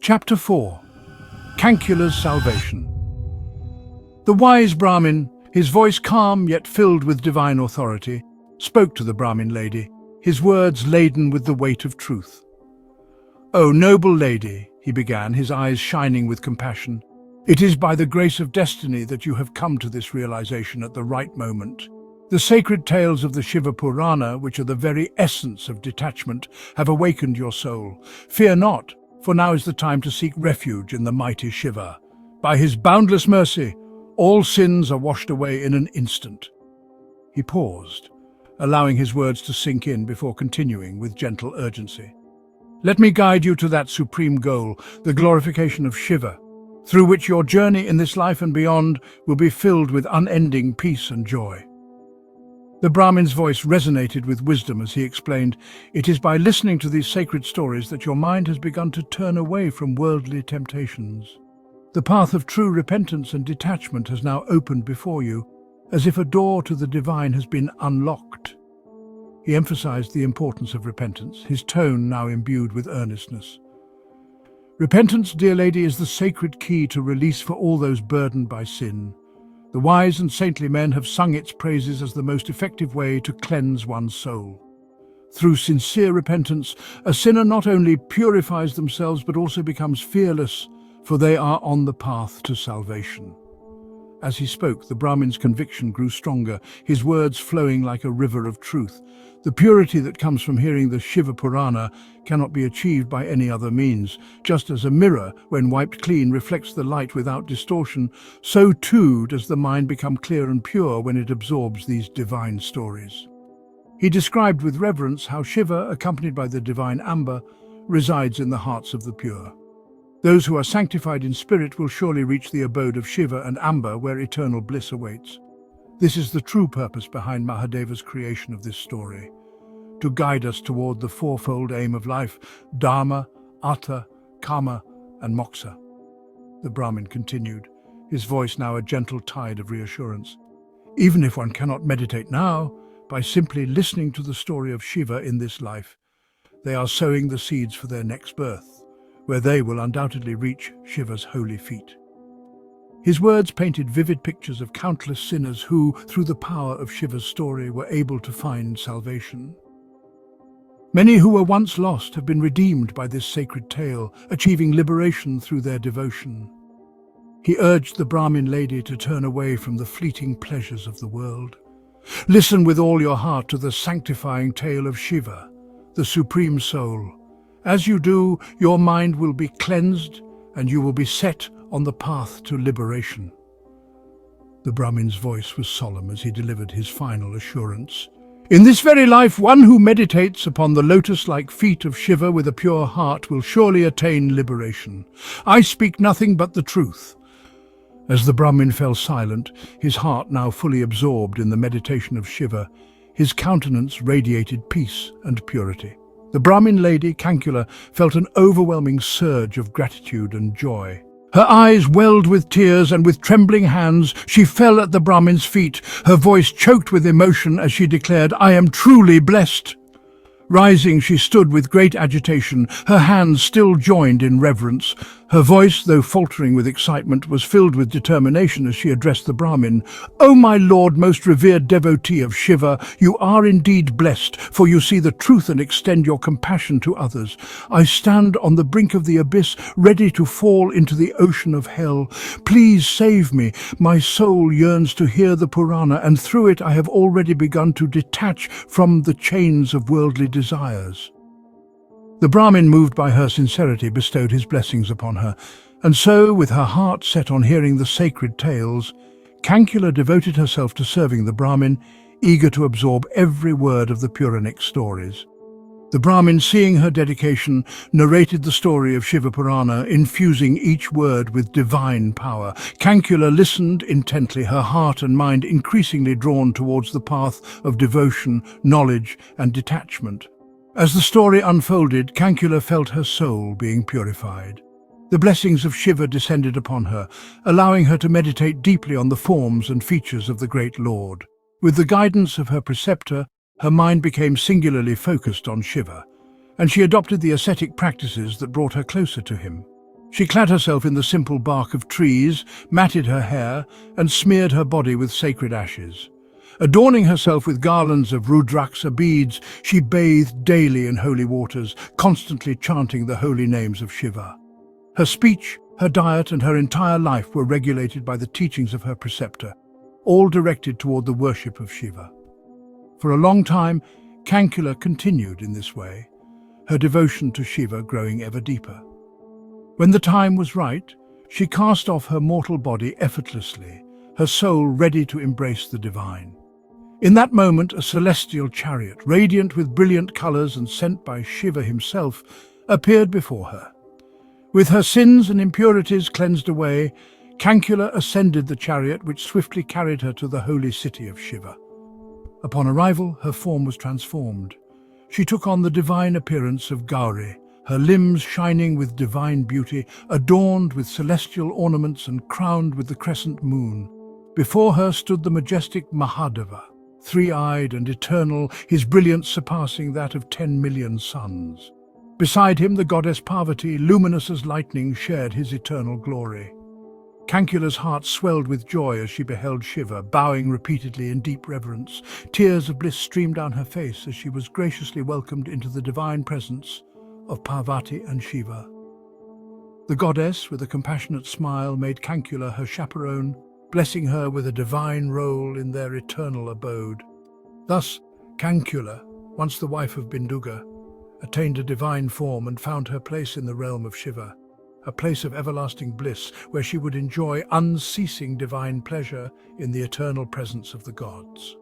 Chapter 4. Cañculā's Salvation. The wise Brahmin, his voice calm yet filled with divine authority, spoke to the Brahmin lady, his words laden with the weight of truth. "O noble lady," he began, his eyes shining with compassion, "it is by the grace of destiny that you have come to this realization at the right moment. The sacred tales of the Shiva Purāṇa, which are the very essence of detachment, have awakened your soul. Fear not, for now is the time to seek refuge in the mighty Shiva. By his boundless mercy, all sins are washed away in an instant." He paused, allowing his words to sink in before continuing with gentle urgency. "Let me guide you to that supreme goal, the glorification of Shiva, through which your journey in this life and beyond will be filled with unending peace and joy." The Brahmin's voice resonated with wisdom as he explained, "It is by listening to these sacred stories that your mind has begun to turn away from worldly temptations. The path of true repentance and detachment has now opened before you, as if a door to the divine has been unlocked." He emphasized the importance of repentance, his tone now imbued with earnestness. "Repentance, dear lady, is the sacred key to release for all those burdened by sin. The wise and saintly men have sung its praises as the most effective way to cleanse one's soul. Through sincere repentance, a sinner not only purifies themselves but also becomes fearless, for they are on the path to salvation." As he spoke, the Brahmin's conviction grew stronger, his words flowing like a river of truth. The purity that comes from hearing the Shiva Purāṇa cannot be achieved by any other means. Just as a mirror, when wiped clean, reflects the light without distortion, so too does the mind become clear and pure when it absorbs these divine stories. He described with reverence how Shiva, accompanied by the divine Ambā, resides in the hearts of the pure. Those who are sanctified in spirit will surely reach the abode of Shiva and Ambā, where eternal bliss awaits. This is the true purpose behind Mahadeva's creation of this story, to guide us toward the fourfold aim of life: Dharma, Artha, Kama, and Moksha. The Brahmin continued, his voice now a gentle tide of reassurance. "Even if one cannot meditate now, by simply listening to the story of Shiva in this life, they are sowing the seeds for their next birth, where they will undoubtedly reach Shiva's holy feet." His words painted vivid pictures of countless sinners who, through the power of Shiva's story, were able to find salvation. Many who were once lost have been redeemed by this sacred tale, achieving liberation through their devotion. He urged the Brahmin lady to turn away from the fleeting pleasures of the world. "Listen with all your heart to the sanctifying tale of Shiva, the Supreme Soul. As you do, your mind will be cleansed and you will be set on the path to liberation." The Brahmin's voice was solemn as he delivered his final assurance. "In this very life, one who meditates upon the lotus-like feet of Shiva with a pure heart will surely attain liberation. I speak nothing but the truth." As the Brahmin fell silent, his heart now fully absorbed in the meditation of Shiva, his countenance radiated peace and purity. The Brahmin lady, Cañculā, felt an overwhelming surge of gratitude and joy. Her eyes welled with tears, and with trembling hands she fell at the Brahmin's feet, her voice choked with emotion as she declared, "I am truly blessed." Rising, she stood with great agitation, her hands still joined in reverence. Her voice, though faltering with excitement, was filled with determination as she addressed the Brahmin. "O my lord, most revered devotee of Shiva, you are indeed blessed, for you see the truth and extend your compassion to others. I stand on the brink of the abyss, ready to fall into the ocean of hell. Please save me. My soul yearns to hear the Purana, and through it I have already begun to detach from the chains of worldly desires." The Brahmin, moved by her sincerity, bestowed his blessings upon her, and so, with her heart set on hearing the sacred tales, Cañculā devoted herself to serving the Brahmin, eager to absorb every word of the Puranic stories. The Brahmin, seeing her dedication, narrated the story of Shiva Purāṇa, infusing each word with divine power. Cañculā listened intently, her heart and mind increasingly drawn towards the path of devotion, knowledge, and detachment. As the story unfolded, Cañculā felt her soul being purified. The blessings of Shiva descended upon her, allowing her to meditate deeply on the forms and features of the great Lord. With the guidance of her preceptor, her mind became singularly focused on Shiva, and she adopted the ascetic practices that brought her closer to him. She clad herself in the simple bark of trees, matted her hair, and smeared her body with sacred ashes. Adorning herself with garlands of Rudraksha beads, she bathed daily in holy waters, constantly chanting the holy names of Shiva. Her speech, her diet, and her entire life were regulated by the teachings of her preceptor, all directed toward the worship of Shiva. For a long time, Cañculā continued in this way, her devotion to Shiva growing ever deeper. When the time was right, she cast off her mortal body effortlessly, her soul ready to embrace the divine. In that moment, a celestial chariot, radiant with brilliant colors and sent by Shiva himself, appeared before her. With her sins and impurities cleansed away, Cañculā ascended the chariot which swiftly carried her to the holy city of Shiva. Upon arrival, her form was transformed. She took on the divine appearance of Gauri, her limbs shining with divine beauty, adorned with celestial ornaments and crowned with the crescent moon. Before her stood the majestic Mahadeva, three-eyed and eternal, his brilliance surpassing that of 10 million suns. Beside him, the goddess Parvati, luminous as lightning, shared his eternal glory. Cañculā's heart swelled with joy as she beheld Shiva, bowing repeatedly in deep reverence. Tears of bliss streamed down her face as she was graciously welcomed into the divine presence of Parvati and Shiva. The goddess, with a compassionate smile, made Cañculā her chaperone, blessing her with a divine role in their eternal abode. Thus, Cañculā, once the wife of Binduga, attained a divine form and found her place in the realm of Shiva, a place of everlasting bliss where she would enjoy unceasing divine pleasure in the eternal presence of the gods.